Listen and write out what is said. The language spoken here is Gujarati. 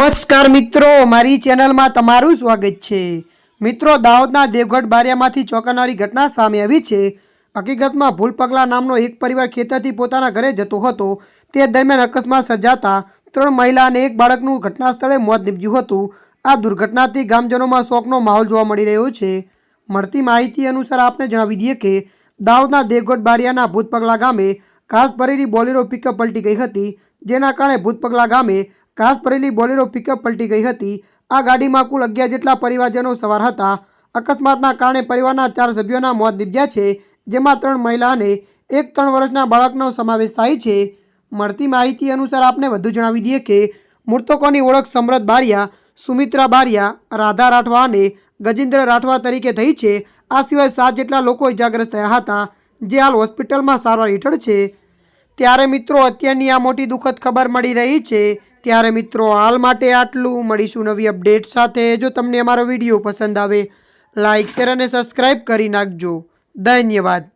નમસ્કાર મિત્રો, મારી ચેનલમાં તમારું સ્વાગત છે। મિત્રો, દાહોદના દેવગઢ બારિયામાંથી ચોંકાવનારી ઘટના સામે આવી છે। હકીકતમાં ભૂલ પગલા નામનો એક પરિવાર ખેતરથી પોતાના ઘરે જતો હતો। તે દરમિયાન અકસ્માત સર્જાતા 3 મહિલા અને 1 બાળકનું ઘટના સ્થળે મોત નીપજ્યું હતું। આ દુર્ઘટનાથી ગામજનોમાં શોકનો માહોલ જોવા મળી રહ્યો છે। મળતી માહિતી અનુસાર આપને જણાવી દઈએ કે દાહોદના દેવગઢ બારિયાના ભૂતપગલા ગામે ઘાસ ભરેલી બોલેરો પિકઅપ પલટી ગઈ હતી, જેના કારણે ભૂતપગલા ગામે ઘાસ ભરેલી બોલેરો પિકઅપ પલટી ગઈ હતી। આ ગાડીમાં કુલ 11 જેટલા પરિવારજનો સવાર હતા। અકસ્માતના કારણે પરિવારના 4 સભ્યોના મોત નીપજ્યા છે, જેમાં 3 મહિલા અને 1 3 વર્ષના બાળકનો સમાવેશ થાય છે। મળતી માહિતી અનુસાર આપને વધુ જણાવી દઈએ કે મૃતકોની ઓળખ સમૃદ્ધ બારિયા, સુમિત્રા બારિયા, રાધા રાઠવા અને ગજેન્દ્ર રાઠવા તરીકે થઈ છે। આ સિવાય 7 જેટલા લોકો ઇજાગ્રસ્ત થયા હતા, જે હાલ હોસ્પિટલમાં સારવાર હેઠળ છે। ત્યારે મિત્રો, અત્યારની આ મોટી દુઃખદ ખબર મળી રહી છે। ત્યારે મિત્રો, હાલ માટે આટલું। મળીશું નવી અપડેટ સાથે। જો તમને અમારો વિડીયો પસંદ આવે, લાઇક, શેર અને સબસ્ક્રાઈબ કરી નાખજો। ધન્યવાદ।